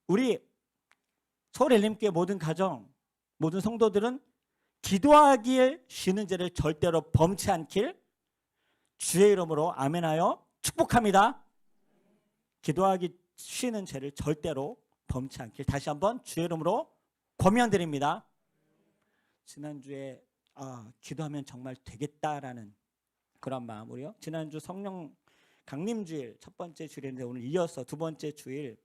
우리 서울엘림교회 모든 가정, 모든 성도들은 기도하기에 쉬는 죄를 절대로 범치 않길 주의 이름으로 아멘하여 축복합니다. 기도하기 쉬는 죄를 절대로 범치 않길 다시 한번 주의 이름으로 권면드립니다. 지난주에 기도하면 정말 되겠다라는 그런 마음으로요. 지난주 성령 강림주일 첫 번째 주일인데 오늘 이어서 두 번째 주일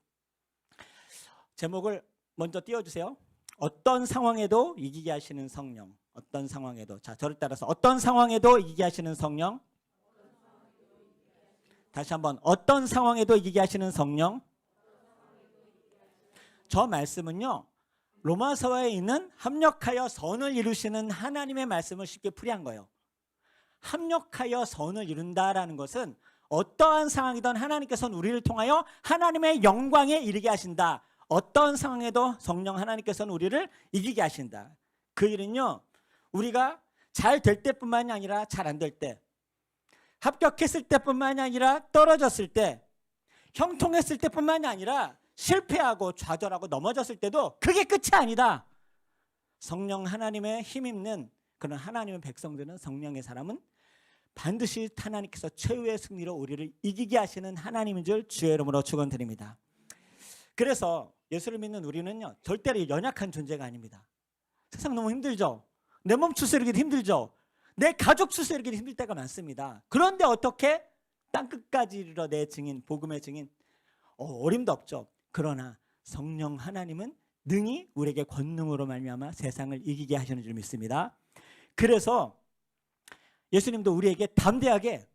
제목을 먼저 띄워주세요. 어떤 상황에도 이기게 하시는 성령. 어떤 상황에도. 자, 저를 따라서 어떤 상황에도 이기게 하시는 성령. 다시 한번 어떤 상황에도 이기게 하시는 성령. 저 말씀은요. 로마서에 있는 합력하여 선을 이루시는 하나님의 말씀을 쉽게 풀이한 거예요. 합력하여 선을 이룬다라는 것은 어떠한 상황이든 하나님께서는 우리를 통하여 하나님의 영광에 이르게 하신다. 어떤 상황에도 성령 하나님께서는 우리를 이기게 하신다. 그 일은요. 우리가 잘 될 때뿐만이 아니라 잘 안 될 때, 합격했을 때뿐만이 아니라 떨어졌을 때, 형통했을 때뿐만이 아니라 실패하고 좌절하고 넘어졌을 때도 그게 끝이 아니다. 성령 하나님의 힘입는 그런 하나님의 백성들은, 성령의 사람은 반드시 하나님께서 최후의 승리로 우리를 이기게 하시는 하나님인 줄 주의 이름으로 축원드립니다. 그래서 예수를 믿는 우리는요, 절대로 연약한 존재가 아닙니다. 세상 너무 힘들죠. 내 몸 추스르기도 힘들죠. 내 가족 추스르기도 힘들 때가 많습니다. 그런데 어떻게 땅끝까지 이르러 내 증인, 복음의 증인, 어림도 없죠. 그러나 성령 하나님은 능히 우리에게 권능으로 말미암아 세상을 이기게 하시는 줄 믿습니다. 그래서 예수님도 우리에게 담대하게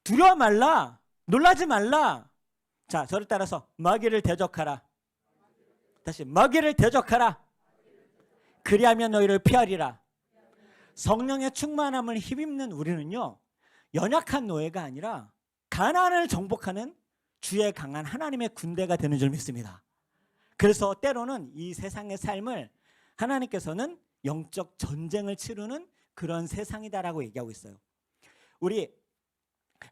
두려워 말라, 놀라지 말라. 자, 저를 따라서 마귀를 대적하라. 다시 마귀를 대적하라. 그리하면 너희를 피하리라. 성령의 충만함을 힘입는 우리는요, 연약한 노예가 아니라 가난을 정복하는 주의 강한 하나님의 군대가 되는 줄 믿습니다. 그래서 때로는 이 세상의 삶을 하나님께서는 영적 전쟁을 치르는 그런 세상이다라고 얘기하고 있어요. 우리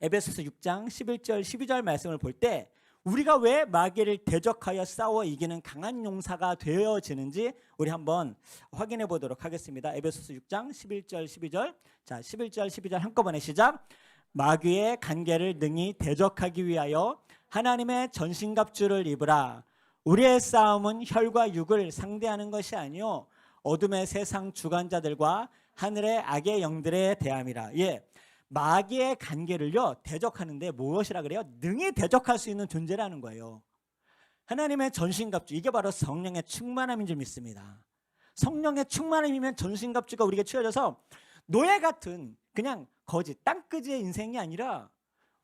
에베소서 6장 11절 12절 말씀을 볼 때 우리가 왜 마귀를 대적하여 싸워 이기는 강한 용사가 되어지는지 우리 한번 확인해 보도록 하겠습니다. 에베소서 6장 11절 12절. 자, 11절 12절 한꺼번에 시작. 마귀의 간계를 능히 대적하기 위하여 하나님의 전신갑주를 입으라. 우리의 싸움은 혈과 육을 상대하는 것이 아니요 어둠의 세상 주관자들과 하늘의 악의 영들에 대함이라. 예, 마귀의 간계를요 대적하는데 무엇이라 그래요? 능히 대적할 수 있는 존재라는 거예요. 하나님의 전신갑주, 이게 바로 성령의 충만함인 줄 믿습니다. 성령의 충만함이면 전신갑주가 우리에게 취해져서 노예 같은 그냥 거지 땅끄지의 인생이 아니라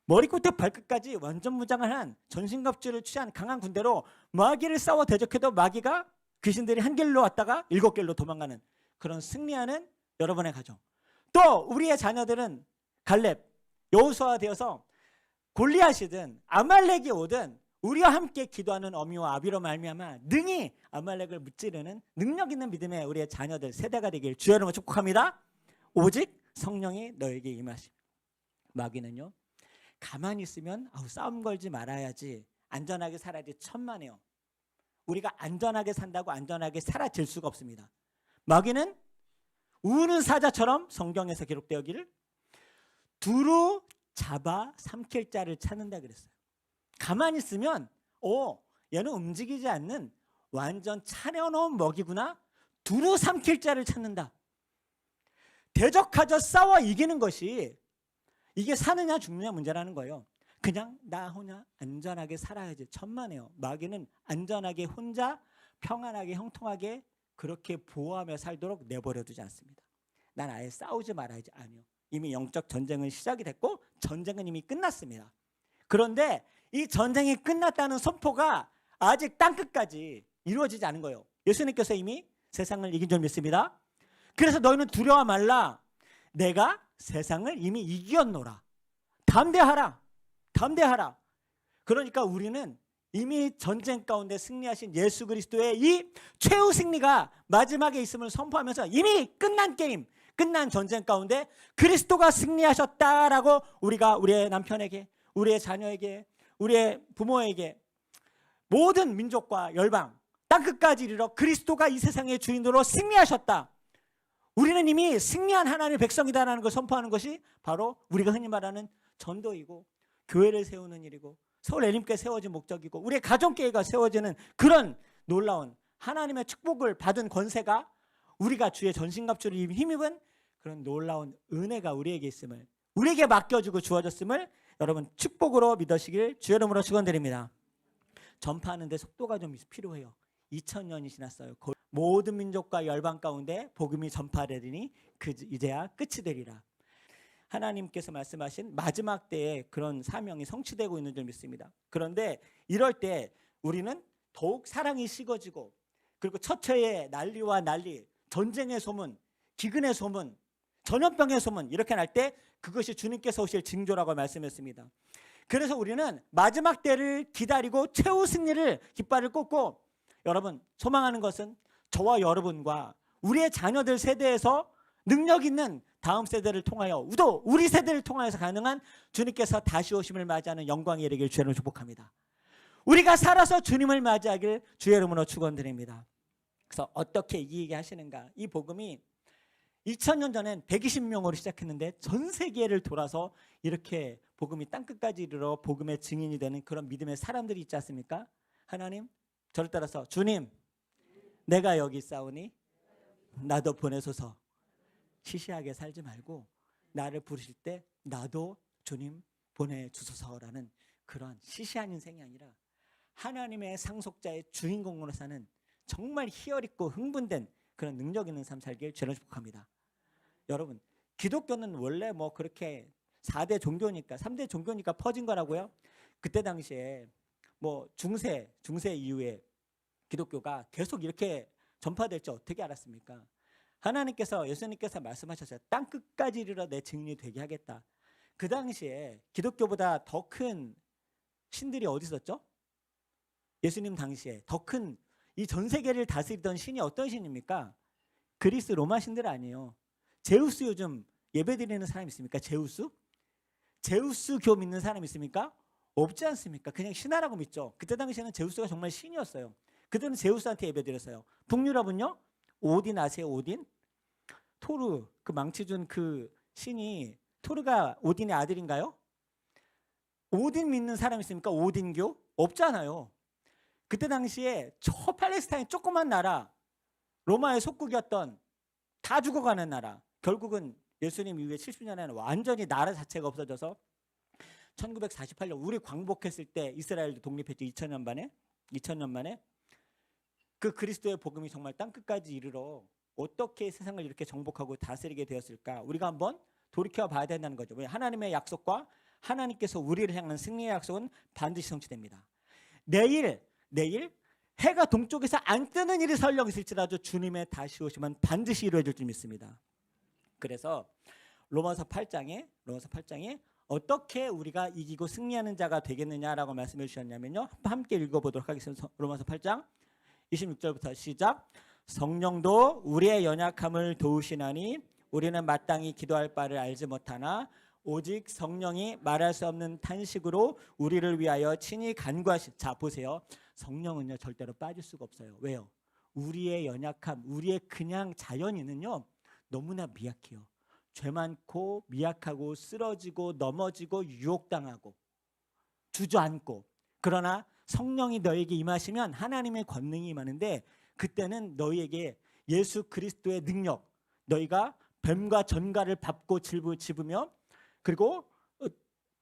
머리끝부터 발끝까지 완전 무장을 한 전신갑주를 취한 강한 군대로 마귀를 싸워 대적해도 마귀가, 귀신들이 한 길로 왔다가 7길로 도망가는 그런 승리하는 여러분의 가정. 또 우리의 자녀들은 갈렙, 여호수아 되어서 골리앗이든 아말렉이 오든 우리와 함께 기도하는 어미와 아비로 말미암아 능히 아말렉을 무찌르는 능력 있는 믿음의 우리의 자녀들 세대가 되길 주의 이름으로 축복합니다. 오직 성령이 너에게 임하시. 마귀는요, 가만히 있으면 싸움 걸지 말아야지, 안전하게 살아야지 천만에요. 우리가 안전하게 산다고 안전하게 사라질 수가 없습니다. 마귀는 우는 사자처럼 성경에서 기록되었기를 두루 잡아 삼킬 자를 찾는다 그랬어요. 가만히 있으면 얘는 움직이지 않는 완전 차려놓은 먹이구나. 두루 삼킬 자를 찾는다. 대적하여 싸워 이기는 것이 이게 사느냐 죽느냐 문제라는 거예요. 그냥 나 혼자 안전하게 살아야지 천만에요. 마귀는 안전하게 혼자 평안하게 형통하게 그렇게 보호하며 살도록 내버려두지 않습니다. 난 아예 싸우지 말아야지. 아니요. 이미 영적 전쟁은 시작이 됐고 전쟁은 이미 끝났습니다. 그런데 이 전쟁이 끝났다는 선포가 아직 땅끝까지 이루어지지 않은 거예요. 예수님께서 이미 세상을 이긴 줄 믿습니다. 그래서 너희는 두려워 말라. 내가 세상을 이미 이겼노라. 담대하라. 담대하라. 그러니까 우리는 이미 전쟁 가운데 승리하신 예수 그리스도의 이 최후 승리가 마지막에 있음을 선포하면서 이미 끝난 게임, 끝난 전쟁 가운데 그리스도가 승리하셨다라고 우리가 우리의 남편에게, 우리의 자녀에게, 우리의 부모에게, 모든 민족과 열방 땅끝까지 이르러 그리스도가 이 세상의 주인으로 승리하셨다. 우리는 이미 승리한 하나님의 백성이다라는 걸 선포하는 것이 바로 우리가 흔히 말하는 전도이고 교회를 세우는 일이고 서울 에림교회 세워진 목적이고 우리의 가정교회가 세워지는 그런 놀라운 하나님의 축복을 받은 권세가 우리가 주의 전신갑주를 힘입은 그런 놀라운 은혜가 우리에게 있음을, 우리에게 맡겨주고 주어졌음을 여러분 축복으로 믿으시길 주의 이름으로 축원드립니다. 전파하는 데 속도가 좀 필요해요. 2000년이 지났어요. 모든 민족과 열방 가운데 복음이 전파되리니 이제야 끝이 되리라. 하나님께서 말씀하신 마지막 때에 그런 사명이 성취되고 있는 줄 믿습니다. 그런데 이럴 때 우리는 더욱 사랑이 식어지고, 그리고 처처의 난리와 난리, 전쟁의 소문, 기근의 소문, 전염병의 소문 이렇게 날 때 그것이 주님께서 오실 징조라고 말씀했습니다. 그래서 우리는 마지막 때를 기다리고 최후 승리를 깃발을 꽂고, 여러분 소망하는 것은 저와 여러분과 우리의 자녀들 세대에서 능력 있는 다음 세대를 통하여, 또 우리 세대를 통하여서 가능한 주님께서 다시 오심을 맞이하는 영광이 이르길 주의 이름으로 축복합니다. 우리가 살아서 주님을 맞이하길 주의 이름으로 축원드립니다. 그래서 어떻게 이 얘기 하시는가? 이 복음이 2000년 전엔 120명으로 시작했는데 전 세계를 돌아서 이렇게 복음이 땅끝까지 이르러 복음의 증인이 되는 그런 믿음의 사람들이 있지 않습니까? 하나님, 저를 따라서 주님, 내가 여기 있사오니 나도 보내소서. 시시하게 살지 말고 나를 부르실 때 나도 주님 보내주소서라는 그런 시시한 인생이 아니라 하나님의 상속자의 주인공으로 사는 정말 희열있고 흥분된 그런 능력 있는 삶 살길 주로 축복합니다. 여러분, 기독교는 원래 뭐 그렇게 4대 종교니까 3대 종교니까 퍼진 거라고요? 그때 당시에 뭐 중세 이후에 기독교가 계속 이렇게 전파될지 어떻게 알았습니까? 하나님께서, 예수님께서 말씀하셨어요. 땅끝까지 이르러 내 증인이 되게 하겠다. 그 당시에 기독교보다 더 큰 신들이 어디 있었죠? 예수님 당시에 더 큰 이 전 세계를 다스리던 신이 어떤 신입니까? 그리스 로마 신들 아니에요. 제우스 요즘 예배드리는 사람 있습니까? 제우스 교 믿는 사람 있습니까? 없지 않습니까? 그냥 신하라고 믿죠. 그때 당시에는 제우스가 정말 신이었어요. 그때는 제우스한테 예배드렸어요. 북유럽은요? 오딘 아세요? 오딘? 토르, 그 망치 준 그 신이, 토르가 오딘의 아들인가요? 오딘 믿는 사람 있습니까? 오딘교? 없잖아요. 그때 당시에 저 팔레스타인 조그만 나라, 로마의 속국이었던, 다 죽어가는 나라, 결국은 예수님 이후에 70년에는 완전히 나라 자체가 없어져서 1948년 우리 광복했을 때 이스라엘도 독립했죠. 2000년 만에 그 그리스도의 복음이 정말 땅끝까지 이르러 어떻게 세상을 이렇게 정복하고 다스리게 되었을까? 우리가 한번 돌이켜 봐야 된다는 거죠. 왜? 하나님의 약속과 하나님께서 우리를 향한 승리의 약속은 반드시 성취됩니다. 내일 해가 동쪽에서 안 뜨는 일이 설령 있을지라도 주님의 다시 오심은 반드시 이루어질 줄 믿습니다. 그래서 로마서 8장에 어떻게 우리가 이기고 승리하는 자가 되겠느냐라고 말씀해 주셨냐면요. 함께 읽어보도록 하겠습니다. 로마서 8장 26절부터 시작. 성령도 우리의 연약함을 도우시나니 우리는 마땅히 기도할 바를 알지 못하나 오직 성령이 말할 수 없는 탄식으로 우리를 위하여 친히 간구하시. 자, 보세요. 성령은요 절대로 빠질 수가 없어요. 왜요? 우리의 연약함, 우리의 그냥 자연인은요 너무나 미약해요. 죄 많고 미약하고 쓰러지고 넘어지고 유혹당하고 주저앉고, 그러나 성령이 너에게 임하시면 하나님의 권능이 임하는데 그때는 너희에게 예수 그리스도의 능력, 너희가 뱀과 전갈을 밟고 집으며, 그리고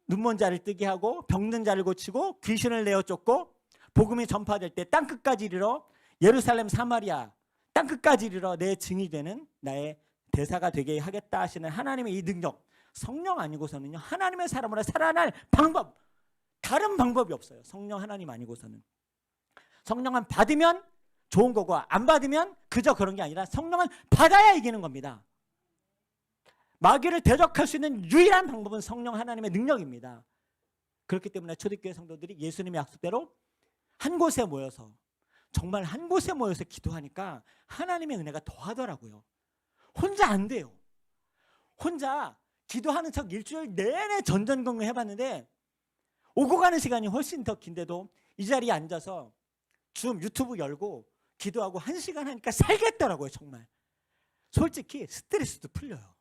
눈먼 자를 뜨게 하고 병든 자를 고치고 귀신을 내어 쫓고 복음이 전파될 때 땅끝까지 이르러 예루살렘 사마리아 땅끝까지 이르러 내 증이 되는 나의 대사가 되게 하겠다 하시는 하나님의 이 능력, 성령 아니고서는요 하나님의 사람으로 살아날 방법, 다른 방법이 없어요. 성령 하나님 아니고서는. 성령은 받으면 좋은 거고 안 받으면 그저 그런 게 아니라 성령은 받아야 이기는 겁니다. 마귀를 대적할 수 있는 유일한 방법은 성령 하나님의 능력입니다. 그렇기 때문에 초대교회 성도들이 예수님의 약속대로 한 곳에 모여서, 정말 한 곳에 모여서 기도하니까 하나님의 은혜가 더하더라고요. 혼자 안 돼요. 혼자 기도하는 척 일주일 내내 전전긍긍 해봤는데 오고 가는 시간이 훨씬 더 긴데도 이 자리에 앉아서 줌 유튜브 열고 기도하고 1시간 하니까 살겠더라고요. 정말 솔직히 스트레스도 풀려요.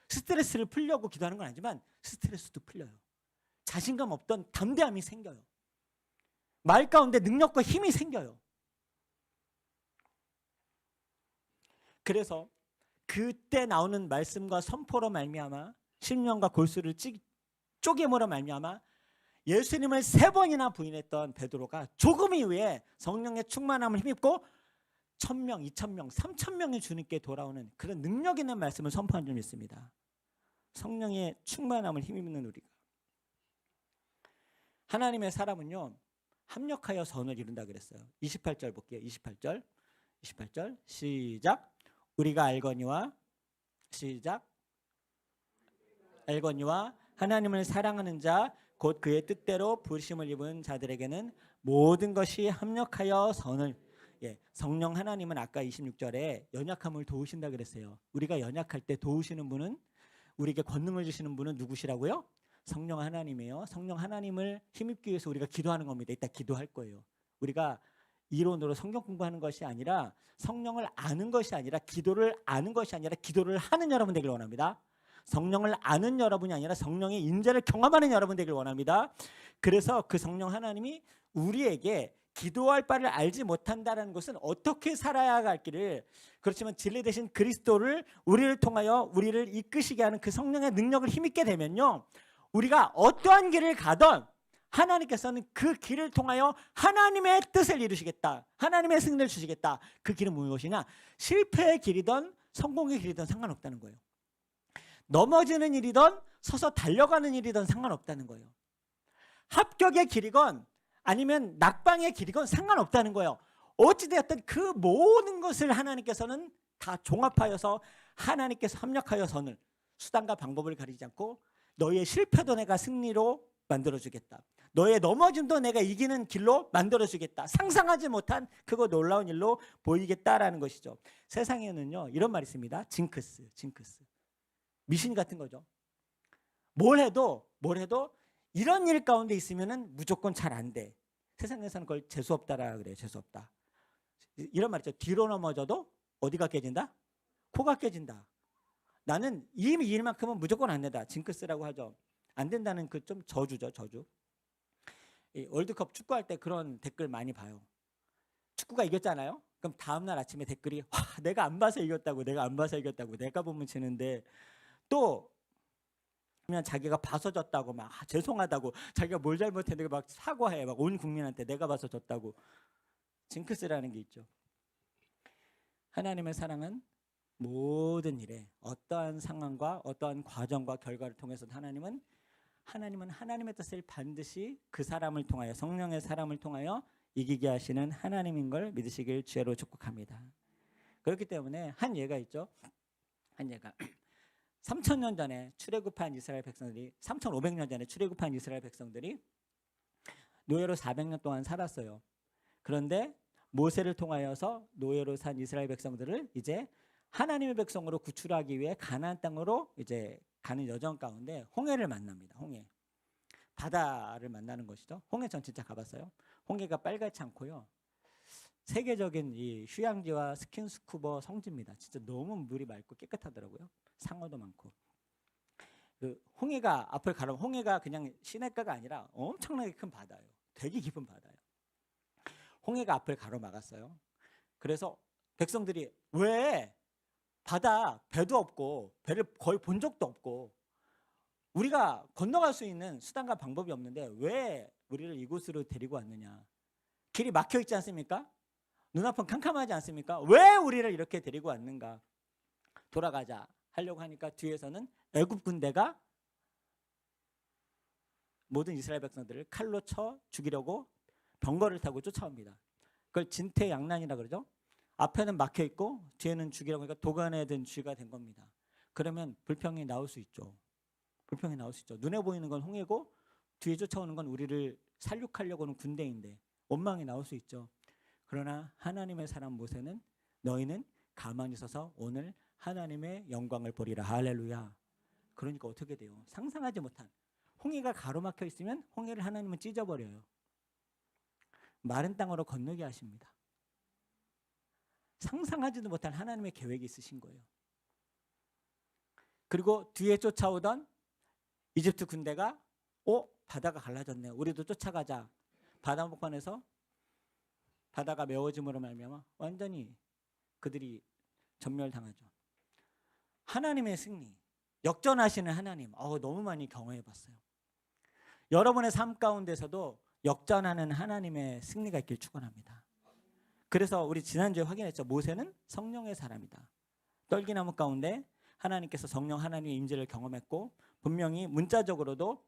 스트레스를 풀려고 기도하는 건 아니지만 스트레스도 풀려요. 자신감 없던 담대함이 생겨요. 말 가운데 능력과 힘이 생겨요. 그래서 그때 나오는 말씀과 선포로 말미암아 심령과 골수를 쪼개므로 말미암아 예수님을 3번이나 부인했던 베드로가 조금 이후에 성령의 충만함을 힘입고 1,000명, 2,000명, 3,000명이 주님께 돌아오는 그런 능력 있는 말씀을 선포한 줄 믿습니다. 성령의 충만함을 힘입는 우리가. 하나님의 사람은요 합력하여 선을 이룬다 그랬어요. 28절 볼게요. 28절 시작. 우리가 알거니와 시작. 알거니와 하나님을 사랑하는 자 곧 그의 뜻대로 부르심을 입은 자들에게는 모든 것이 합력하여 선을. 성령 하나님은 아까 26절에 연약함을 도우신다 그랬어요. 우리가 연약할 때 도우시는 분은, 우리에게 권능을 주시는 분은 누구시라고요? 성령 하나님이에요. 성령 하나님을 힘입기 위해서 우리가 기도하는 겁니다. 이따 기도할 거예요. 우리가 이론으로 성경 공부하는 것이 아니라, 성령을 아는 것이 아니라, 기도를 아는 것이 아니라 기도를 하는 여러분 되길 원합니다. 성령을 아는 여러분이 아니라 성령의 인재를 경험하는 여러분 되길 원합니다. 그래서 그 성령 하나님이 우리에게 기도할 바를 알지 못한다는 것은 어떻게 살아야 할 길을, 그렇지만 진리 대신 그리스도를 우리를 통하여 우리를 이끄시게 하는 그 성령의 능력을 힘입게 되면요, 우리가 어떠한 길을 가던 하나님께서는 그 길을 통하여 하나님의 뜻을 이루시겠다, 하나님의 승리를 주시겠다. 그 길은 무엇이냐? 실패의 길이든 성공의 길이든 상관없다는 거예요. 넘어지는 일이든 서서 달려가는 일이든 상관없다는 거예요. 합격의 길이건 아니면 낙방의 길이건 상관없다는 거예요. 어찌되었든 그 모든 것을 하나님께서는 다 종합하여서 하나님께서 합력하여 선을, 수단과 방법을 가리지 않고 너의 실패도 내가 승리로 만들어주겠다, 너의 넘어짐도 내가 이기는 길로 만들어주겠다, 상상하지 못한 그거 놀라운 일로 보이겠다라는 것이죠. 세상에는요 이런 말이 있습니다. 징크스. 미신 같은 거죠. 뭘 해도 이런 일 가운데 있으면은 무조건 잘 안 돼. 세상에서는 그걸 재수없다라 그래요. 재수없다. 이런 말 있죠. 뒤로 넘어져도 어디가 깨진다? 코가 깨진다. 나는 이 일만큼은 무조건 안 된다. 징크스라고 하죠. 안 된다는 그 좀 저주죠. 저주. 이 월드컵 축구할 때 그런 댓글 많이 봐요. 축구가 이겼잖아요. 그럼 다음날 아침에 댓글이 와, 내가 안 봐서 이겼다고, 내가 보면 지는데, 또 그냥 자기가 봐서 졌다고 막 죄송하다고, 자기가 뭘 잘못했는데 막 사과해, 막 온 국민한테 내가 봐서 졌다고. 징크스라는 게 있죠. 하나님의 사랑은 모든 일에, 어떠한 상황과 어떠한 과정과 결과를 통해서 하나님은 하나님의 뜻을 반드시 그 사람을 통하여, 성령의 사람을 통하여 이기게 하시는 하나님인 걸 믿으시길 주야로 축복합니다. 그렇기 때문에 한 예가 있죠. 한 예가 3,000년 전에 출애굽한 이스라엘 백성들이, 3,500년 전에 출애굽한 이스라엘 백성들이 노예로 400년 동안 살았어요. 그런데 모세를 통하여서 노예로 산 이스라엘 백성들을 이제 하나님의 백성으로 구출하기 위해 가나안 땅으로 이제 가는 여정 가운데 홍해를 만납니다. 홍해. 바다를 만나는 것이죠. 홍해 전 진짜 가봤어요. 홍해가 빨갛지 않고요. 세계적인 이 휴양지와 스킨스쿠버 성지입니다. 진짜 너무 물이 맑고 깨끗하더라고요. 상어도 많고. 그 홍해가 앞을 가르면, 홍해가 그냥 시냇가가 아니라 엄청나게 큰 바다예요. 되게 깊은 바다예요. 홍해가 앞을 가로막았어요. 그래서 백성들이 왜 바다 배도 없고 배를 거의 본 적도 없고 우리가 건너갈 수 있는 수단과 방법이 없는데 왜 우리를 이곳으로 데리고 왔느냐? 길이 막혀 있지 않습니까? 눈앞은 캄캄하지 않습니까? 왜 우리를 이렇게 데리고 왔는가? 돌아가자 하려고 하니까 뒤에서는 애굽 군대가 모든 이스라엘 백성들을 칼로 쳐 죽이려고 병거를 타고 쫓아옵니다. 그걸 진퇴양난이라 그러죠. 앞에는 막혀 있고 뒤에는 죽이려고 하니까 도간에 든 쥐가 된 겁니다. 그러면 불평이 나올 수 있죠. 불평이 나올 수 있죠. 눈에 보이는 건 홍해고 뒤에 쫓아오는 건 우리를 살육하려고 하는 군대인데 원망이 나올 수 있죠. 그러나 하나님의 사람 모세는 너희는 가만히 서서 오늘 하나님의 영광을 보리라. 할렐루야. 그러니까 어떻게 돼요? 상상하지 못한, 홍해가 가로막혀 있으면 홍해를 하나님은 찢어버려요. 마른 땅으로 건너게 하십니다. 상상하지도 못한 하나님의 계획이 있으신 거예요. 그리고 뒤에 쫓아오던 이집트 군대가 바다가 갈라졌네요. 우리도 쫓아가자. 바다 한복판에서 바다가 메워짐으로 말미암아 완전히 그들이 전멸당하죠. 하나님의 승리, 역전하시는 하나님, 너무 많이 경험해 봤어요. 여러분의 삶 가운데서도 역전하는 하나님의 승리가 있길 축원합니다. 그래서 우리 지난주에 확인했죠. 모세는 성령의 사람이다. 떨기나무 가운데 하나님께서 성령 하나님의 임재를 경험했고, 분명히 문자적으로도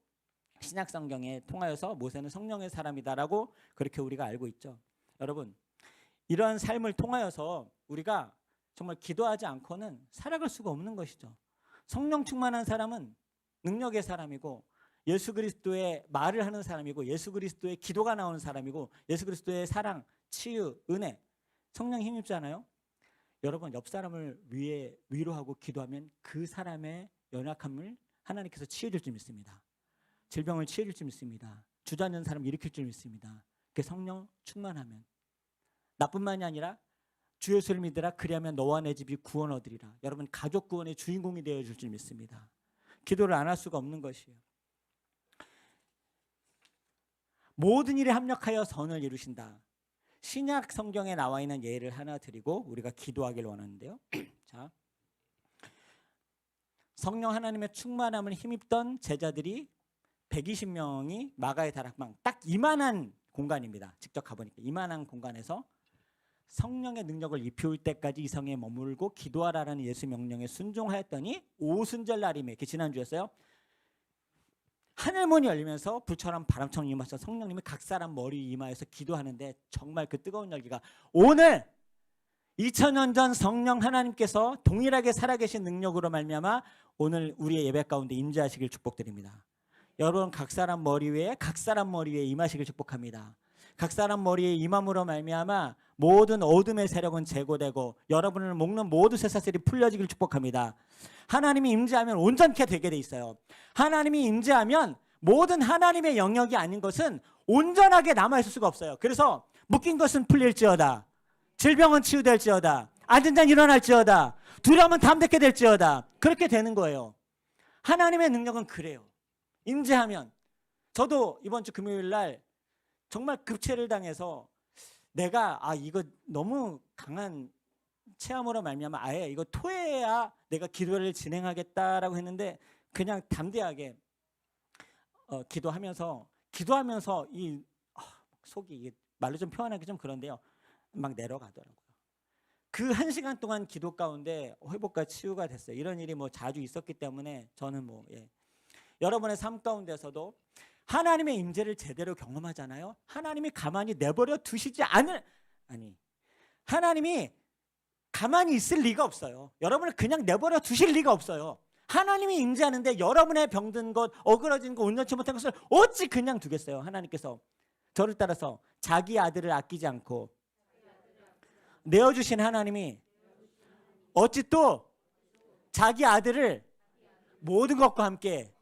신약 성경에 통하여서 모세는 성령의 사람이다라고 그렇게 우리가 알고 있죠. 여러분, 이러한 삶을 통하여서 우리가 정말 기도하지 않고는 살아갈 수가 없는 것이죠. 성령 충만한 사람은 능력의 사람이고, 예수 그리스도의 말을 하는 사람이고, 예수 그리스도의 기도가 나오는 사람이고, 예수 그리스도의 사랑, 치유, 은혜, 성령 힘입잖아요. 여러분, 옆 사람을 위로하고 기도하면 그 사람의 연약함을 하나님께서 치유해줄 줄 믿습니다. 질병을 치유해줄 줄 믿습니다. 주저앉은 사람 일으킬 줄 믿습니다. 그 성령 충만하면. 나뿐만이 아니라 주 예수를 믿으라 그리하면 너와 내 집이 구원 얻으리라. 여러분, 가족 구원의 주인공이 되어줄 줄 믿습니다. 기도를 안 할 수가 없는 것이에요. 모든 일에 합력하여 선을 이루신다. 신약 성경에 나와 있는 예를 하나 드리고 우리가 기도하기를 원하는데요. 자, 성령 하나님의 충만함을 힘입던 제자들이 120명이 마가의 다락방, 딱 이만한 공간입니다. 직접 가보니까 이만한 공간에서 성령의 능력을 입혀올 때까지 이 성에 머물고 기도하라라는 예수 명령에 순종하였더니 오순절 날이며, 이렇게 지난주였어요. 하늘문이 열리면서 불처럼 바람처럼 임하셔서 성령님이 각 사람 머리 이마에서 기도하는데, 정말 그 뜨거운 열기가 오늘 2000년 전 성령 하나님께서 동일하게 살아계신 능력으로 말미암아 오늘 우리의 예배 가운데 임재하시길 축복드립니다. 여러분, 각 사람 머리 위에 임하시길 축복합니다. 각 사람 머리에 임함으로 말미암아 모든 어둠의 세력은 제거되고 여러분을 묶는 모든 쇠사슬이 풀려지길 축복합니다. 하나님이 임재하면 온전케 되게 돼 있어요. 하나님이 임재하면 모든 하나님의 영역이 아닌 것은 온전하게 남아있을 수가 없어요. 그래서 묶인 것은 풀릴지어다, 질병은 치유될지어다, 앉은 자는 일어날지어다, 두려움은 담대케 될지어다, 그렇게 되는 거예요. 하나님의 능력은 그래요. 임재하면. 저도 이번 주 금요일 날 정말 급체를 당해서 내가 이거 너무 강한 체험으로 말미암아 아예 이거 토해야 내가 기도를 진행하겠다라고 했는데, 그냥 담대하게 기도하면서 이 속이 말로 좀 표현하기 좀 그런데요, 막 내려가더라고요. 그 1시간 동안 기도 가운데 회복과 치유가 됐어요. 이런 일이 자주 있었기 때문에 저는 여러분의 삶 가운데서도 하나님의 임재를 제대로 경험하잖아요. 하나님이 가만히 내버려 두시지 하나님이 가만히 있을 리가 없어요. 여러분을 그냥 내버려 두실 리가 없어요. 하나님이 임재하는데 여러분의 병든 것, 어그러진 것, 온전치 못한 것을 어찌 그냥 두겠어요. 하나님께서 저를 따라서 자기 아들을 아끼지 않고 내어주신 하나님이 어찌 또 자기 아들을 모든 것과 함께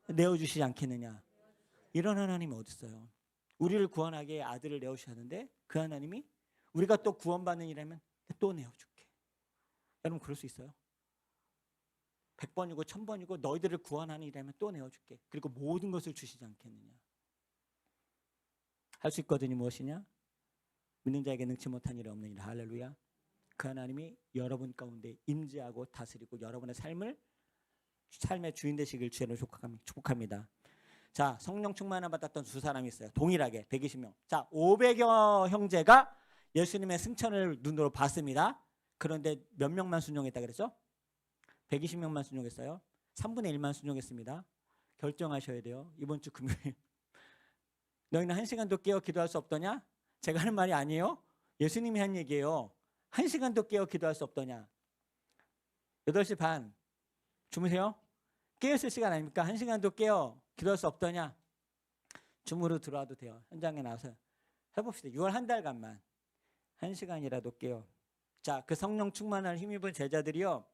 내어주시지 않겠느냐. 이런 하나님이 어디 있어요? 우리를 구원하게 아들을 내어주셨는데 그 하나님이 우리가 또 구원받는 일이라면 또 내어줄게. 여러분, 그럴 수 있어요? 100번이고 1000번이고 너희들을 구원하는 일이라면 또 내어줄게. 그리고 모든 것을 주시지 않겠느냐. 할 수 있거든요. 무엇이냐? 믿는 자에게 능치 못한 일이 없는 일. 할렐루야. 그 하나님이 여러분 가운데 임재하고 다스리고 여러분의 삶의 주인 되시길 주로 축복합니다. 자, 성령 충만함 받았던 두 사람이 있어요. 동일하게 120명. 자, 500여 형제가 예수님의 승천을 눈으로 봤습니다. 그런데 몇 명만 순종했다 그랬죠? 120명만 순종했어요. 3분의 1만 순종했습니다. 결정하셔야 돼요. 이번 주 금요일 너희는 1시간도 깨어 기도할 수 없더냐? 제가 하는 말이 아니에요. 예수님이 한 얘기예요. 1시간도 깨어 기도할 수 없더냐? 8시 반 주무세요? 깨어있을 시간 아닙니까? 1시간도 깨어 기도할 수 없더냐? 줌으로 들어와도 돼요. 현장에 나와서 해봅시다. 6월 한 달간만 1시간이라도 깨어. 자, 그 성령 충만을 힘입은 제자들이요,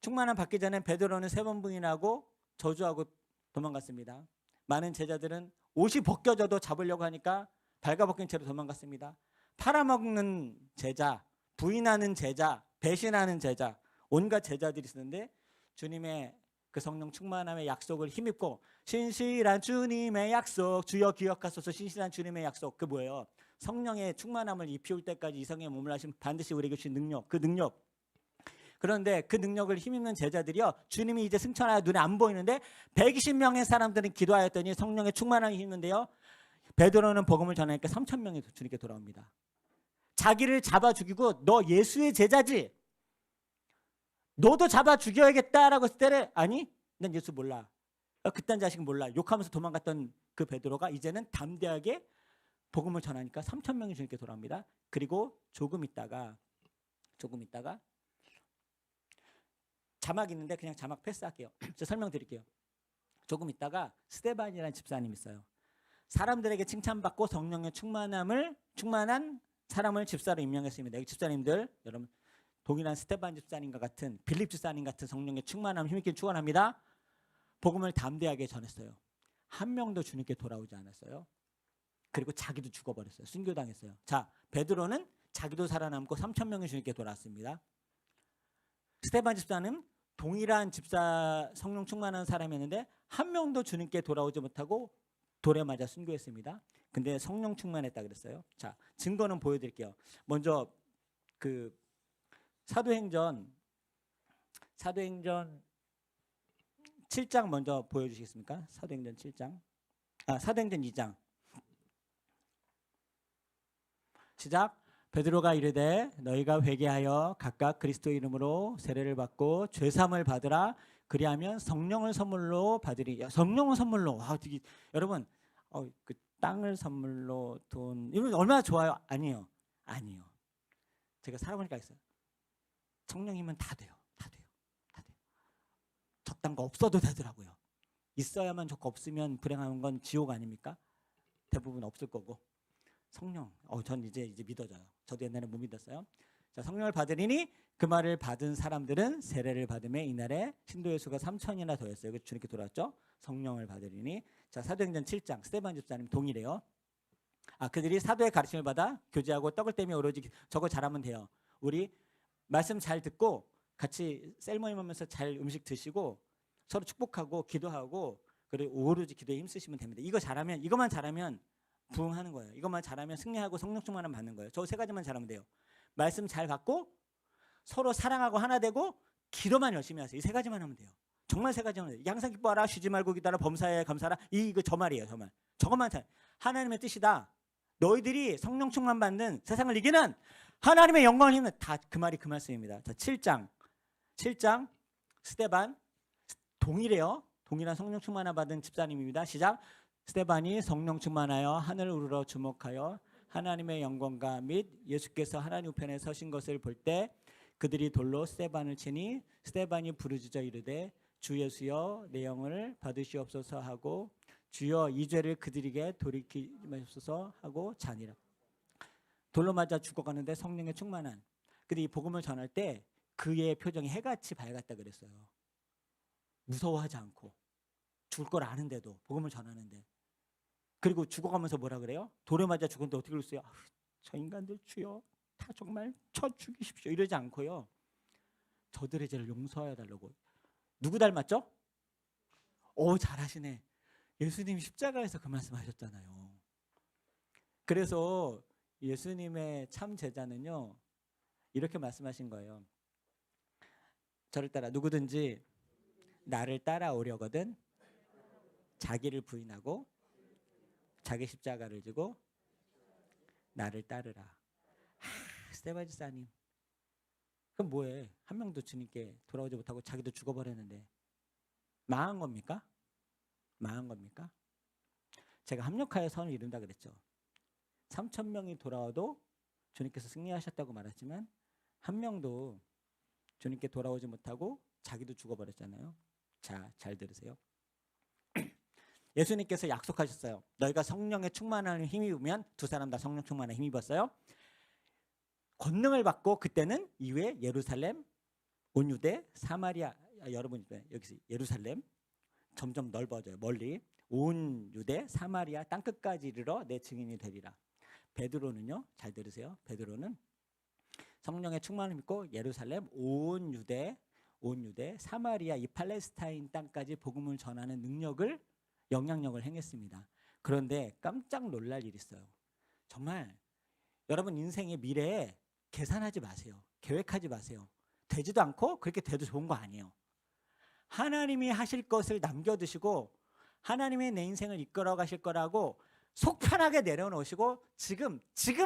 충만함 받기 전에 베드로는 3번 부인하고 저주하고 도망갔습니다. 많은 제자들은 옷이 벗겨져도 잡으려고 하니까 발가벗긴 채로 도망갔습니다. 팔아먹는 제자, 부인하는 제자, 배신하는 제자, 온갖 제자들이 있었는데 주님의 그 성령 충만함의 약속을 힘입고 신실한 주님의 약속, 주여 기억하소서. 신실한 주님의 약속, 그 뭐예요? 성령의 충만함을 입히울 때까지 이성의 몸을 하시면 반드시 우리에게 주신 능력, 그 능력. 그런데 그 능력을 힘입는 제자들이요, 주님이 이제 승천하여 눈에 안 보이는데 120명의 사람들은 기도하였더니 성령의 충만함이 힘는데요, 베드로는 복음을 전하니까 3,000명이 주님께 돌아옵니다. 자기를 잡아 죽이고 너 예수의 제자지, 너도 잡아 죽여야겠다라고 했을 때는 아니 난 예수 몰라, 그딴 자식은 몰라 욕하면서 도망갔던 그 베드로가 이제는 담대하게 복음을 전하니까 3,000명이 주님께 돌아옵니다. 그리고 조금 있다가 자막 있는데 그냥 자막 패스할게요. 제가 설명드릴게요. 조금 있다가 스데반이라는 집사님이 있어요. 사람들에게 칭찬받고 성령의 충만한 사람을 집사로 임명했습니다. 여기 집사님들 여러분, 동일한 스데반 집사님과 같은 빌립 집사님 같은 성령의 충만함 힘있게 축원합니다. 복음을 담대하게 전했어요. 한 명도 주님께 돌아오지 않았어요. 그리고 자기도 죽어버렸어요. 순교당했어요. 자, 베드로는 자기도 살아남고 3,000명이 주님께 돌아왔습니다. 스데반 집사는 동일한 집사 성령 충만한 사람이었는데 한 명도 주님께 돌아오지 못하고 돌에 맞아 순교했습니다. 근데 성령 충만했다 그랬어요. 자, 증거는 보여드릴게요. 먼저 그 사도행전 7장 먼저 보여주시겠습니까? 사도행전 7장. 사도행전 2장. 시작. 베드로가 이르되 너희가 회개하여 각각 그리스도 이름으로 세례를 받고 죄사함을 받으라. 그리하면 성령을 선물로 받으리. 성령을 선물로. 여러분, 그 땅을 선물로 돈 이건 얼마나 좋아요? 아니에요. 제가 살아보니까 있어요. 성령이면 다 돼요. 적당한 거 없어도 되더라고요. 있어야만 좋고 없으면 불행한 건 지옥 아닙니까? 대부분 없을 거고. 성령, 전 이제 믿어져요. 저도 옛날에 못 믿었어요. 자, 성령을 받으리니 그 말을 받은 사람들은 세례를 받음에 이날에 신도의 수가 3,000이나 더했어요. 그 주님께 돌아왔죠. 성령을 받으리니. 자, 사도행전 7장 스데반 집사님 동일해요. 그들이 사도의 가르침을 받아 교제하고 떡을 떼며 오로지 저거 잘하면 돼요. 우리 말씀 잘 듣고 같이 셀모임 하면서 잘 음식 드시고 서로 축복하고 기도하고 그리고 오로지 기도에 힘쓰시면 됩니다. 이것만 잘하면 부흥하는 거예요. 이것만 잘하면 승리하고 성령 충만함 받는 거예요. 저 세 가지만 잘하면 돼요. 말씀 잘 받고 서로 사랑하고 하나 되고 기도만 열심히 하세요. 이 세 가지만 하면 돼요. 정말 세 가지만 해요. 항상 기뻐하라, 쉬지 말고 기도하라, 범사에 감사하라. 저 말이에요. 저 말. 저것만 잘. 하나님의 뜻이다. 너희들이 성령 충만 받는 세상을 이기는 하나님의 영광을 힘는 다 그 말이 그 말씀입니다. 자, 7장 스데반 동일해요. 동일한 성령 충만함 받은 집사님입니다. 시작. 스데반이 성령 충만하여 하늘 우러러 주목하여 하나님의 영광과 및 예수께서 하나님 우편에 서신 것을 볼 때 그들이 돌로 스데반을 치니 스데반이 부르짖어 이르되 주 예수여 내 영을 받으시옵소서 하고 주여 이 죄를 그들에게 돌이키지 마옵소서 하고 자니라. 돌로 맞아 죽어가는데 성령의 충만한. 근데 이 복음을 전할 때 그의 표정이 해같이 밝았다 그랬어요. 무서워하지 않고 죽을 걸 아는데도 복음을 전하는데. 그리고 죽어가면서 뭐라 그래요? 돌에 맞아 죽었는데 어떻게 그랬어요? 저 인간들 주여 다 정말 쳐 죽이십시오 이러지 않고요. 저들의 죄를 용서하여 달라고. 누구 닮았죠? 잘하시네. 예수님이 십자가에서 그 말씀하셨잖아요. 그래서 예수님의 참 제자는요 이렇게 말씀하신 거예요. 저를 따라 누구든지 나를 따라오려거든 자기를 부인하고 자기 십자가를 지고 나를 따르라. 스데반 집사님 그럼 뭐해? 한 명도 주님께 돌아오지 못하고 자기도 죽어버렸는데 망한 겁니까? 제가 합력하여 선을 이룬다 그랬죠. 3,000명이 돌아와도 주님께서 승리하셨다고 말했지만 한 명도 주님께 돌아오지 못하고 자기도 죽어버렸잖아요. 자, 잘 들으세요. 예수님께서 약속하셨어요. 너희가 성령의 충만함을 힘입으면 두 사람 다 성령 충만함을 힘입었어요. 권능을 받고 그때는 이후에 예루살렘, 온 유대, 사마리아. 여러분 여기서 예루살렘 점점 넓어져요. 멀리 온 유대, 사마리아 땅끝까지 이르러 내 증인이 되리라. 베드로는요, 잘 들으세요. 베드로는 성령의 충만을 믿고 예루살렘 온 유대 사마리아 이 팔레스타인 땅까지 복음을 전하는 영향력을 행했습니다. 그런데 깜짝 놀랄 일이 있어요. 정말 여러분 인생의 미래에 계산하지 마세요. 계획하지 마세요. 되지도 않고 그렇게 돼도 좋은 거 아니에요. 하나님이 하실 것을 남겨두시고 하나님이 내 인생을 이끌어 가실 거라고 속 편하게 내려놓으시고 지금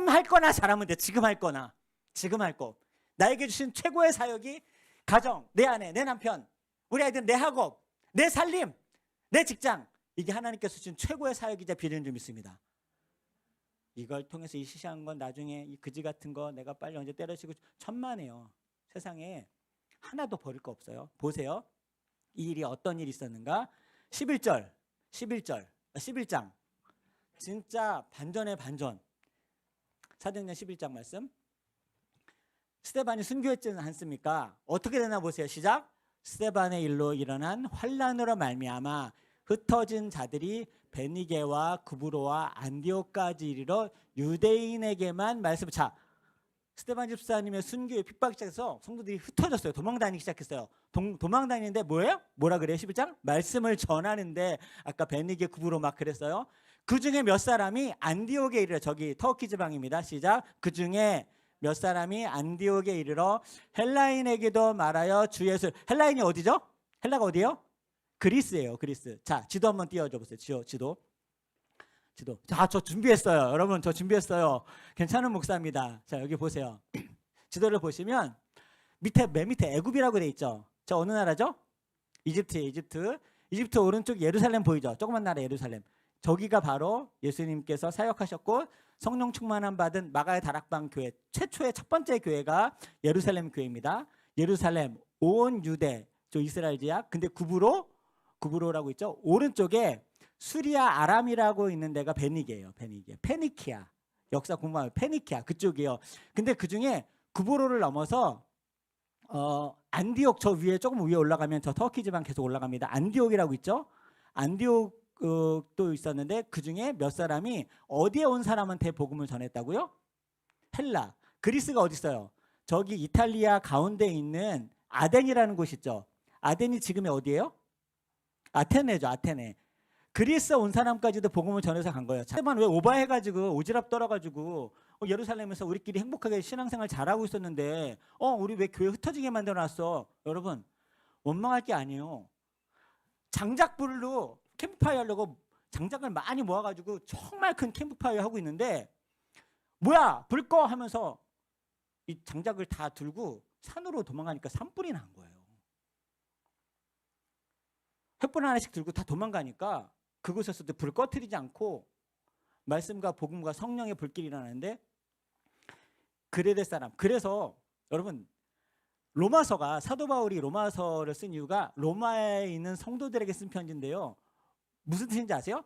할 거나 잘하면 돼. 지금 할 거. 나에게 주신 최고의 사역이 가정, 내 아내, 내 남편, 우리 아이들, 내 학업, 내 살림, 내 직장. 이게 하나님께서 주신 최고의 사역이자 비전인 줄 믿습니다. 이걸 통해서 이 시시한 건 나중에 이 그지 같은 거 내가 빨리 언제 때려치고 천만에요. 세상에 하나도 버릴 거 없어요. 보세요. 이 일이 어떤 일이 있었는가? 11장. 진짜 반전의 반전. 사도행전 11장 말씀. 스데반이 순교했지 않습니까? 어떻게 되나 보세요. 시작. 스데반의 일로 일어난 환난으로 말미암아 흩어진 자들이 베니게와 구브로와 안디옥까지 이르러 유대인에게만 말씀을. 자, 스데반 집사님의 순교에 핍박이 시작해서 성도들이 흩어졌어요. 도망다니기 시작했어요. 도망다니는데 뭐예요? 뭐라 그래요? 11장? 말씀을 전하는데 아까 베니게 구브로 막 그랬어요. 그 중에 몇 사람이 안디옥에 이르러, 저기 터키 지방입니다. 시작. 그 중에 몇 사람이 안디옥에 이르러 헬라인에게도 말하여 주 예수. 헬라인이 어디죠? 헬라가 어디예요? 그리스예요. 그리스. 자, 지도 한번 띄워줘 보세요. 지도. 자, 저 준비했어요. 여러분, 저 준비했어요. 괜찮은 목사입니다. 자, 여기 보세요. 지도를 보시면 맨 밑에 애굽이라고 돼 있죠. 저 어느 나라죠? 이집트 오른쪽 예루살렘 보이죠? 조그만 나라 예루살렘. 저기가 바로 예수님께서 사역하셨고 성령 충만함 받은 마가의 다락방 교회 최초의 첫 번째 교회가 예루살렘 교회입니다. 예루살렘 온 유대 저 이스라엘 지역. 근데 구브로라고 있죠. 오른쪽에 수리아 아람이라고 있는 데가 베니게예요. 페니키아. 역사 공부하면 페니키아 그쪽이에요. 근데 그 중에 구브로를 넘어서 안디옥 저 위에 조금 위에 올라가면 저 터키 지방 계속 올라갑니다. 안디옥이라고 있죠. 안디옥도 있었는데 그 중에 몇 사람이 어디에 온 사람한테 복음을 전했다고요? 헬라. 그리스가 어디 있어요? 저기 이탈리아 가운데 있는 아덴이라는 곳 있죠. 아덴이 지금의 어디예요? 아테네죠. 아테네. 그리스 온 사람까지도 복음을 전해서 간 거예요. 차만 왜 오바해가지고 오지랖 떨어가지고 예루살렘에서 우리끼리 행복하게 신앙생활 잘하고 있었는데 우리 왜 교회 흩어지게 만들어놨어? 여러분 원망할 게 아니에요. 장작불로 캠프파이어 하려고 장작을 많이 모아가지고 정말 큰 캠프파이어 하고 있는데 뭐야 불 꺼 하면서 이 장작을 다 들고 산으로 도망가니까 산불이 난 거예요. 횃불 하나씩 들고 다 도망가니까 그곳에서도 불을 꺼뜨리지 않고 말씀과 복음과 성령의 불길이 일어나는데 그레데 사람. 그래서 여러분 로마서가 사도 바울이 로마서를 쓴 이유가 로마에 있는 성도들에게 쓴 편지인데요. 무슨 뜻인지 아세요?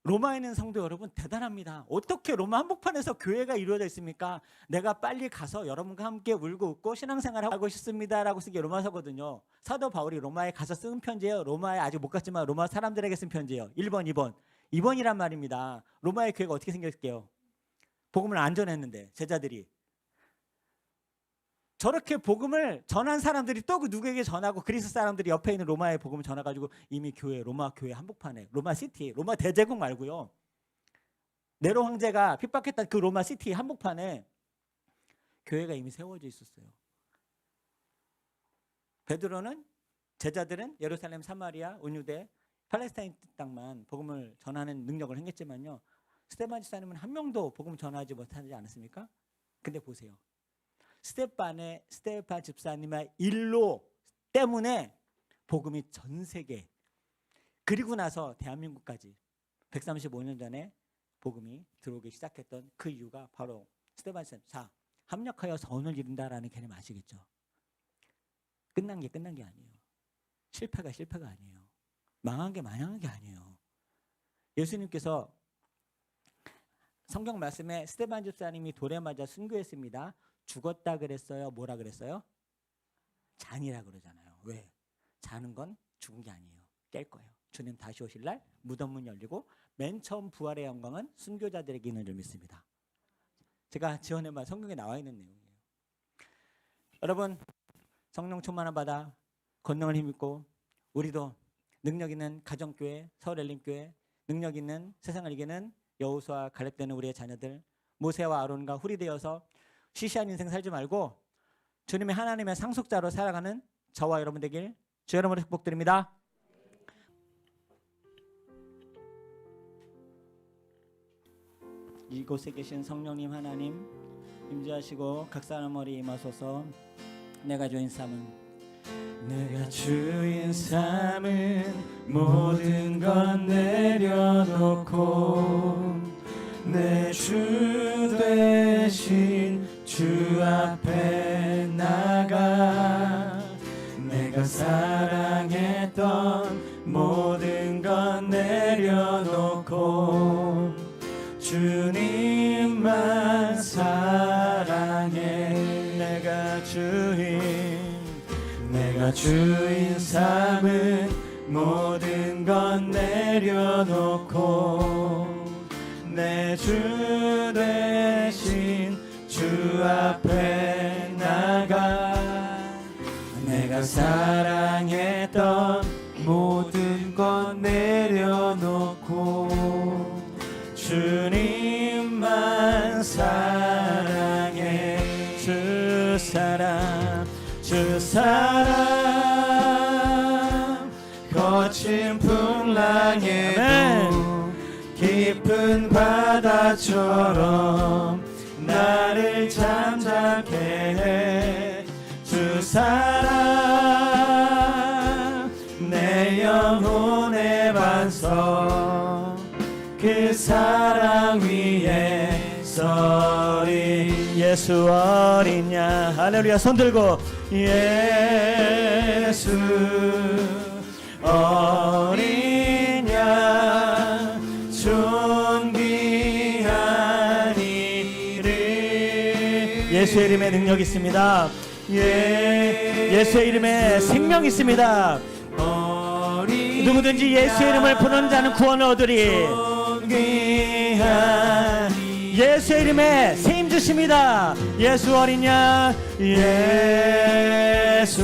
로마에 있는 성도 여러분 대단합니다. 어떻게 로마 한복판에서 교회가 이루어져 있습니까? 내가 빨리 가서 여러분과 함께 울고 웃고 신앙생활을 하고 싶습니다라고 쓴 게 로마서거든요. 사도 바울이 로마에 가서 쓴 편지예요. 로마에 아직 못 갔지만 로마 사람들에게 쓴 편지예요. 1번, 2번이란 말입니다. 로마의 교회가 어떻게 생겼을게요? 복음을 안 전했는데 제자들이 저렇게 복음을 전한 사람들이 또 그 누구에게 전하고 그리스 사람들이 옆에 있는 로마의 복음을 전해가지고 이미 로마 교회 한복판에 로마 시티, 로마 대제국 말고요. 네로 황제가 핍박했던 그 로마 시티 한복판에 교회가 이미 세워져 있었어요. 베드로는 제자들은 예루살렘, 사마리아, 온유대, 팔레스타인 땅만 복음을 전하는 능력을 행했지만요. 스데반 집사님은 한 명도 복음 전하지 못하지 않았습니까? 근데 보세요. 스데반 집사님의 일로 때문에 복음이 전 세계 그리고 나서 대한민국까지 135년 전에 복음이 들어오기 시작했던 그 이유가 바로 스데반 집사님. 자, 합력하여 선을 이룬다라는 개념 아시겠죠? 끝난 게 아니에요. 실패가 아니에요. 망한 게 아니에요. 예수님께서 성경 말씀에 스데반 집사님이 돌에 맞아 순교했습니다. 죽었다 그랬어요? 뭐라 그랬어요? 잔이라 그러잖아요. 왜? 자는 건 죽은 게 아니에요. 깰 거예요. 주님 다시 오실 날 무덤 문 열리고 맨 처음 부활의 영광은 순교자들에게 있는 줄 믿습니다. 제가 지원해 봐 성경에 나와 있는 내용이에요. 여러분, 성령 충만한 바다, 권능을 힘입고 우리도 능력 있는 가정교회, 서울엘림교회, 능력 있는 세상을 이기는 여호수아 갈렙되는 우리의 자녀들, 모세와 아론과 훌이 되어서 시시한 인생 살지 말고 주님의 하나님의 상속자로 살아가는 저와 여러분 되길 주 여러분을 축복드립니다. 이곳에 계신 성령님 하나님 임재하시고 각 사람 머리에 임하소서. 내가 주인 삼은 모든 것 내려놓고 내 주 되신 주 앞에 나가 내가 사랑했던 모든 것 내려놓고 주님만 사랑해. 내가 주인 삼은 모든 것 내려놓고 내 주 대신 주 앞에 나가 내가 사랑했던 모든 것 내려놓고 주님만 사랑해. 주 사랑 거친 풍랑에도 깊은 바다처럼 나를 잠잠케 해. 주 사랑 내 영혼의 반석 그 사랑 위에 서리. 예수 어린 양 할렐루야 손 들고 예수 어린 양 존귀한 이름. 예수의 이름에 능력 있습니다. 예수의 이름에 생명 있습니다. 누구든지 예수의 이름을 부르는 자는 구원을 얻으리. 예수의 이름에 세임 주십니다. 예수 어린 양 예수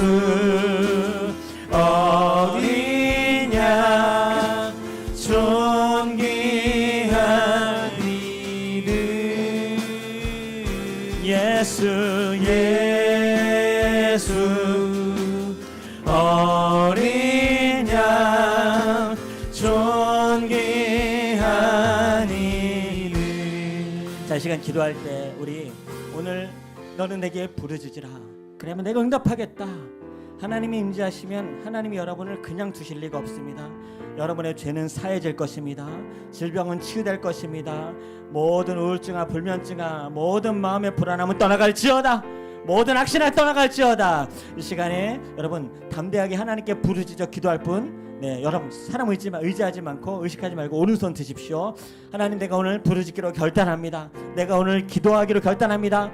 어린 양 존귀한 이름. 예수 어린 양 존귀한 이름. 자, 이 시간 기도할 때 우리 오늘 너는 내게 부르짖으라 그러면 내가 응답하겠다. 하나님이 임재하시면 하나님이 여러분을 그냥 두실 리가 없습니다. 여러분의 죄는 사해질 것입니다. 질병은 치유될 것입니다. 모든 우울증아 불면증아 모든 마음의 불안함은 떠나갈지어다. 모든 악신을 떠나갈지어다. 이 시간에 여러분 담대하게 하나님께 부르짖어 기도할 분, 네, 여러분 사람 의지하지 않고 의식하지 말고 오른손 드십시오. 하나님, 내가 오늘 부르짖기로 결단합니다. 내가 오늘 기도하기로 결단합니다.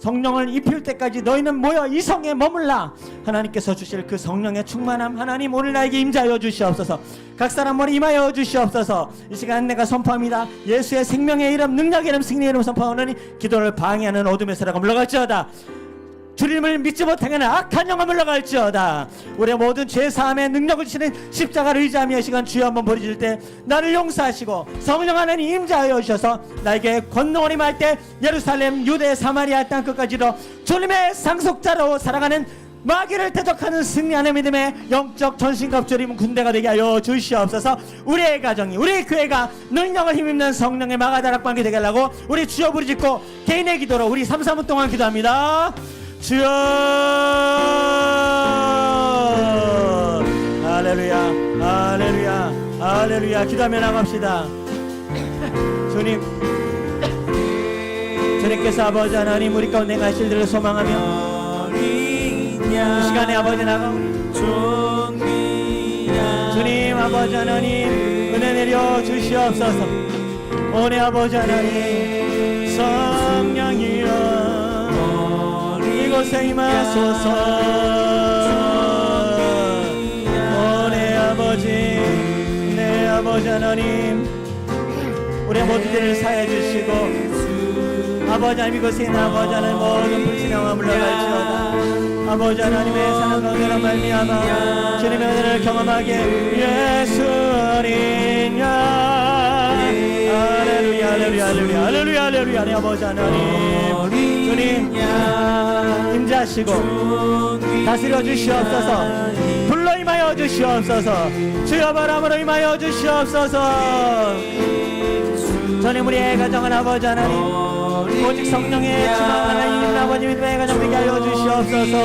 성령을 입힐 때까지 너희는 모여 이 성에 머물라. 하나님께서 주실 그 성령의 충만함 하나님 오늘 나에게 임재하여 주시옵소서. 각 사람 머리 임하여 주시옵소서. 이 시간 내가 선포합니다. 예수의 생명의 이름 능력의 이름 승리의 이름 선포하오니 기도를 방해하는 어둠의 세라가 물러갈지어다. 주님을 믿지 못하게 하는 악한 영혼 물러갈지어다. 우리의 모든 죄사함의 능력을 주시는 십자가를 의지하며 이 시간 주여 한번 부르짖을 때 나를 용서하시고 성령 하나님 임재하여 주셔서 나에게 권능을 임할 때 예루살렘 유대 사마리아 땅 끝까지도 주님의 상속자로 살아가는 마귀를 대적하는 승리하는 믿음의 영적 전신갑주를 입은 군대가 되게 하여 주시옵소서. 우리의 가정이 우리의 교회가 능력을 힘입는 성령의 마가다락방이 되게 하려고 우리 주여 부르짖고 개인의 기도로 우리 3-4분 동안 기도합니다. 주여 할렐루야 할렐루야 할렐루야. 기도하며 나갑시다. 주님께서 아버지 하나님 우리 가운데 가실 일을 소망하며 이 시간에 아버지 나가오니 주님 아버지 하나님 은혜 내려 주시옵소서. 오늘 아버지 하나님 성령이여 이곳에 임하소서. 내 아버지 하나님 우리의 모든 죄를 사해 주시고 아버지 하나님 이곳에 있는 아버지 하나님 모든 불신앙과 물러갈지어다. 아버지 하나님의 사랑 가운데로 말미암아 주님의 은혜를 경험하게 예수 어린 양 할렐루야 할렐루야 할렐루야 할렐루야 할렐루야. 네 아버지 하나님 주님 임재하시고 다스려 주시옵소서. 불러 임하여 주시옵소서. 주여 바람으로 임하여 주시옵소서. 주님 우리의 가정은 아버지 하나님 오직 성령의 충만 하나님 아버지 믿음의 가정 되게 하여 주시옵소서.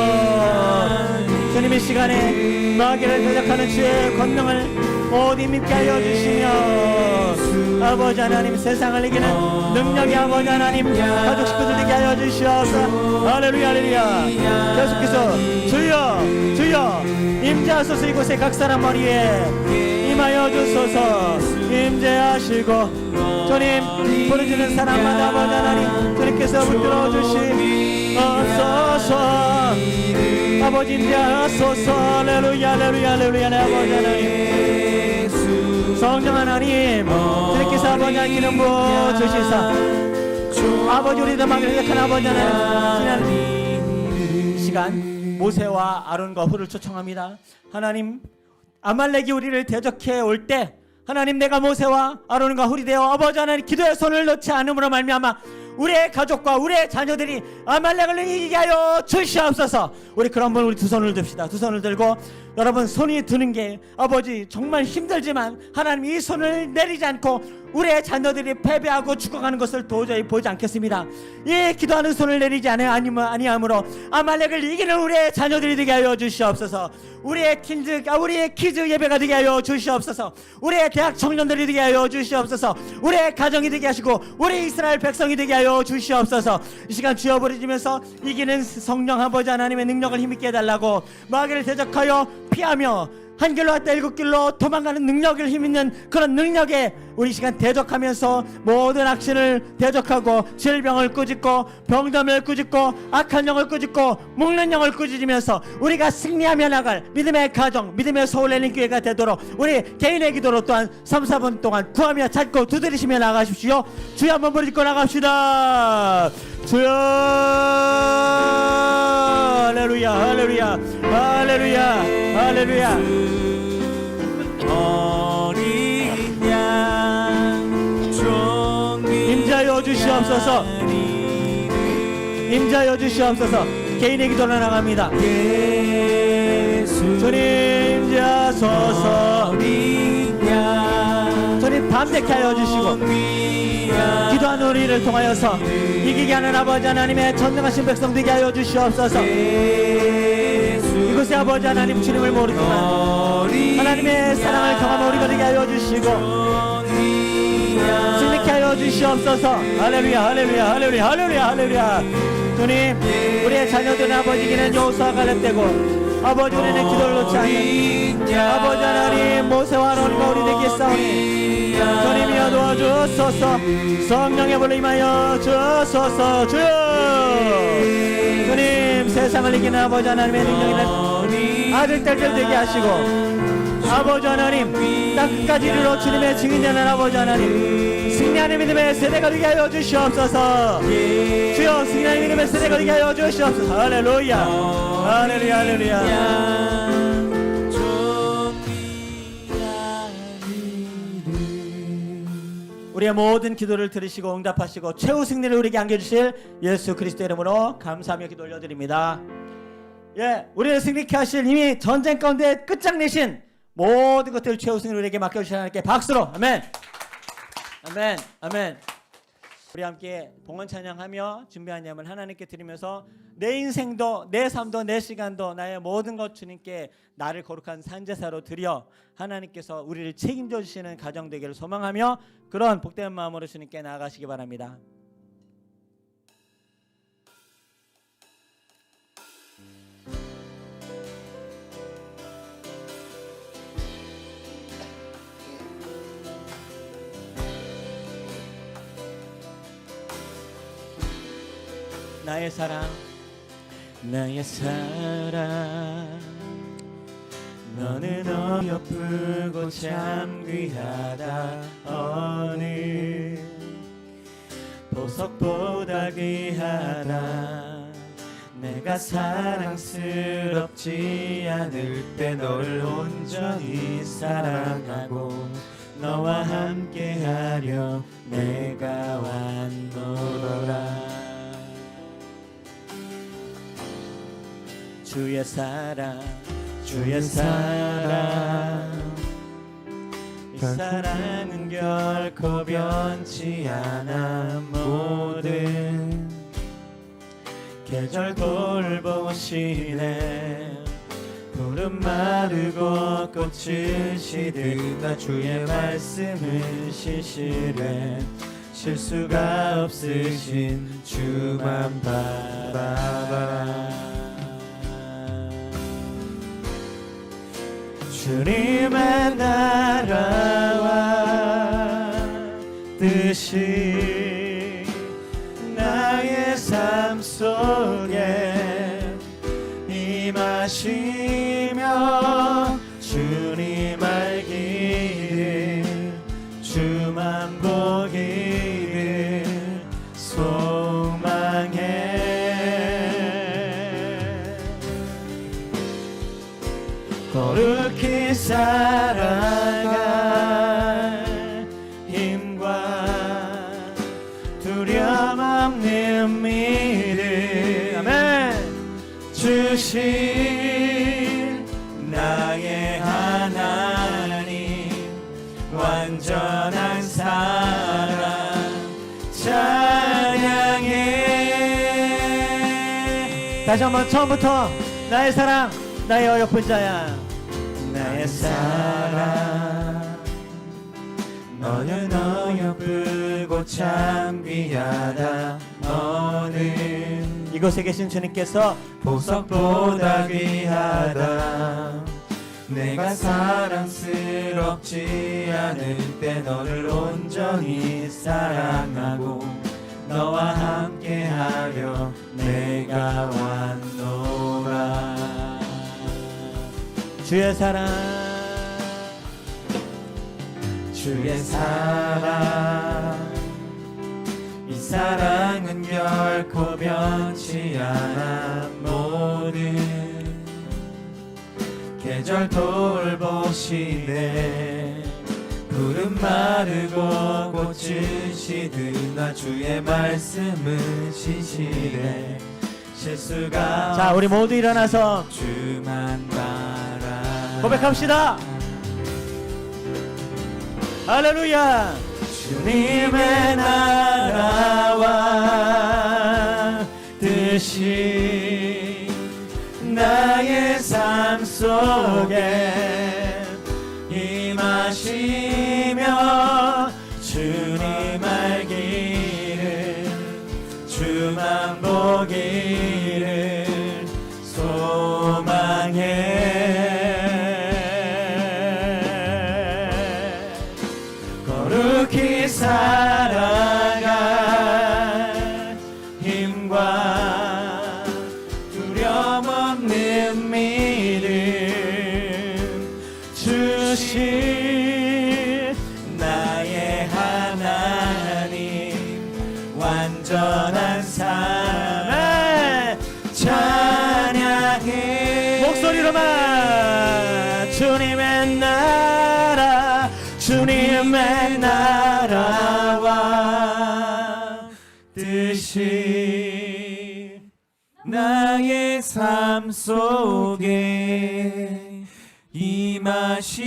주님 이 시간에 마귀를 대적하는 주의 권능을 모두 믿게 하여 주시며 아버지 하나님 세상을 이기는 능력이 아버지 하나님 가족 식구들 되게 하여 주시옵소서. 할렐루야 할렐루야. 계속해서 주여 주여 임재하소서. 이곳에 각 사람 머리에 임하여 주소서. 임재하시고 주님 부르짖는 사람마다 아버지 하나님 주님께서 붙들어 주시옵소서. 아버지 임재하소서. 할렐루야 할렐루야 할렐루야. 내 아버지 하나님 성령 하나님 주님께서 아버지 하나님 기름 부어 주시사 아버지 우리들 막을 대적한 아버지 하나님 이 시간 모세와 아론과 훌을 초청합니다. 하나님 아말렉이 우리를 대적해 올 때 하나님 내가 모세와 아론과 훌이 되어 아버지 하나님 기도의 손을 넣지 않음으로 말미암아 우리의 가족과 우리의 자녀들이 아말렉을 이기게 하여 주시옵소서. 우리 그런 분 우리 두 손을 듭시다. 두 손을 들고 여러분 손이 드는 게 아버지 정말 힘들지만 하나님 이 손을 내리지 않고 우리의 자녀들이 패배하고 죽어가는 것을 도저히 보지 않겠습니다. 이 기도하는 손을 내리지 아니함으로 아말렉을 이기는 우리의 자녀들이 되게 하여 주시옵소서. 우리의 키즈 예배가 되게 하여 주시옵소서. 우리의 대학 청년들이 되게 하여 주시옵소서. 우리의 가정이 되게 하시고 우리 이스라엘 백성이 되게 하여 주시옵소서. 이 시간 주여 부르짖으면서 이기는 성령 아버지 하나님의 능력을 힘있게 해달라고 마귀를 대적하여 피하며 한 길로 왔다 일곱 길로 도망가는 능력을 힘있는 그런 능력에 우리 시간 대적하면서 모든 악신을 대적하고 질병을 꾸짖고 병담을 꾸짖고 악한 영을 꾸짖고 묶는 영을 꾸짖으면서 우리가 승리하며 나갈 믿음의 가정 믿음의 서울레린 교회가 되도록 우리 개인의 기도로 또한 3, 4분 동안 구하며 찾고 두드리시며 나가십시오. 주여 한번 부르짖고 나갑시다. 주여 할렐루야 할렐루야 할렐루야 할렐루야. 어린 양 임자여 주시옵소서. 임자여 주시옵소서. 개인의 기도로 나갑니다. 주님 임자소서. 주님 담대케 하여 주시고 기도하는 우리를 통하여서 이기게 하는 아버지 하나님의 전능하신 백성 되게 하여 주시옵소서. 이곳에 아버지 하나님 주님을 모르지만 하나님의 사랑을 경험하며 우리가 되게 하여 주시고 승리케 하여 주시옵소서. 할렐루야 할렐루야 할렐루야 할렐루야 할렐루야. 주님 우리의 자녀들은 아버지에게는 여호수아 갈렙되고 아버지 우리는 기도를 놓지 않는 아버지 하나님 모세와 아론과 우리 되겠사오니 주님이여 도와주소서. 성령의 불로 임하여 주소서. 주여 주님 세상을 이기는 아버지 하나님의 능력이는 아들 딸들 되게 하시고 아버지 하나님 땅끝까지 이르러 주님의 증인되는 아버지 하나님 승리하는 믿음의 세대가 되게 하여 주시옵소서. 주여 승리하는 믿음의 세대가 되게 하여 주시옵소서. 할렐루야 할렐루야 할렐루야. 우리의 모든 기도를 들으시고 응답하시고 최후 승리를 우리에게 안겨주실 예수 그리스도 이름으로 감사하며 기도 올려드립니다. 우리를 승리케 하실 이미 전쟁 가운데 끝장내신 모든 것들을 최후 승리를 우리에게 맡겨주신 하나님께 박수로 아멘 아멘 아멘. 우리 함께 봉헌 찬양하며 준비한 예물 하나님께 드리면서 내 인생도 내 삶도 내 시간도 나의 모든 것 주님께 나를 거룩한 산제사로 드려 하나님께서 우리를 책임져 주시는 가정 되기를 소망하며 그런 복된 마음으로 주님께 나아가시기 바랍니다. 나의 사랑 나의 사랑 너는 어여쁘고 참 귀하다. 어느 보석보다 귀하다. 내가 사랑스럽지 않을 때 너를 온전히 사랑하고 너와 함께하려 내가 왔노라. 주의 사랑 주의 사랑 이 사랑은 결코 변치 않아. 모든 계절 돌보시네. 푸른 마르고 꽃을 시든가 주의 말씀을 시시래. 실수가 없으신 주만 바라봐. 주님의 나라와 뜻이 나의 삶 속에 임하시며 주님 알기를 주만 보기를 소망해. 거룩히 살아갈 힘과 두려움 없는 믿음 주신 나의 하나님 완전한 사랑 찬양해. 다시 한번 처음부터 나의 사랑 나의 어여쁜 자야. 나의 사랑 너는 어여쁘고 참 귀하다. 너는 이곳에 계신 주님께서 보석보다 귀하다. 내가 사랑스럽지 않을 때 너를 온전히 사랑하고 너와 함께하려 내가 왔노라. 주의 사랑 주의 사랑 이 사랑은 결코 변치 않아. 모든 계절 돌보시네. 푸른 마르고 꽃을 시드나 주의 말씀을 시시래. 실수가 자 우리 모두 일어나서 주만 바라 고백합시다. 할렐루야. 주님의 나라와 뜻이 나의 삶 속에 임하시며 주님 알기를 주만 보기를 소망해. 거룩히 살아갈 힘과 두려움 없는 믿음 주신 나의 하나님 완전한 삶 찬양해. 목소리로만 주님의 나라 주님의 나라와 뜻이 나의 삶 속에 임하시며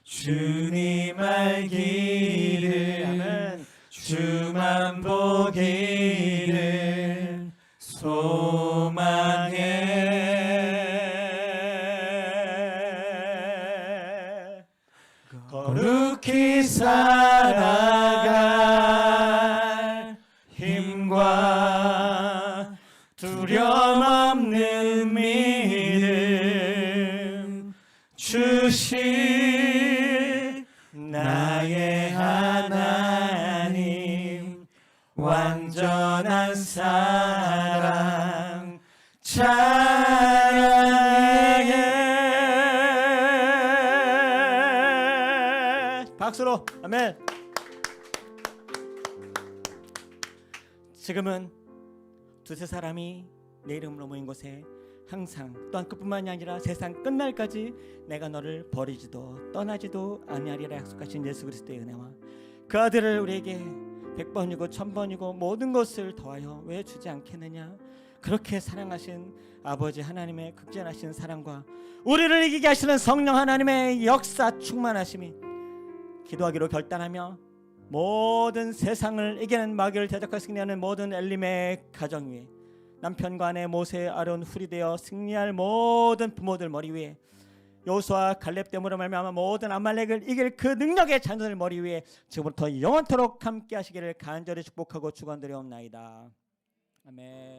주님 알기를 주만 보기를 소망해. 거룩히 살아갈 힘과 두려움 없는 믿음 주신 나의 하나님 완전한 사랑 찬양해. 박수로 아멘. 지금은 두세 사람이 내 이름으로 모인 곳에 항상, 또한 그뿐만이 아니라 세상 끝날까지 내가 너를 버리지도 떠나지도 아니하리라 약속하신 예수 그리스도의 은혜와 그 아들을 우리에게 100번이고 1000번이고 모든 것을 더하여 왜 주지 않겠느냐. 그렇게 사랑하신 아버지 하나님의 극진하신 사랑과 우리를 이기게 하시는 성령 하나님의 역사 충만하심이 기도하기로 결단하며 모든 세상을 이기는 마귀를 대적할 승리하는 모든 엘림의 가정 위에, 남편과 아내 모세 아론 훌이 되어 승리할 모든 부모들 머리 위에, 여호수아 갈렙 때문에 말미암아 모든 아말렉을 이길 그 능력의 자녀들 머리 위에 지금부터 영원토록 함께 하시기를 간절히 축복하고 축원드리옵나이다. 아멘.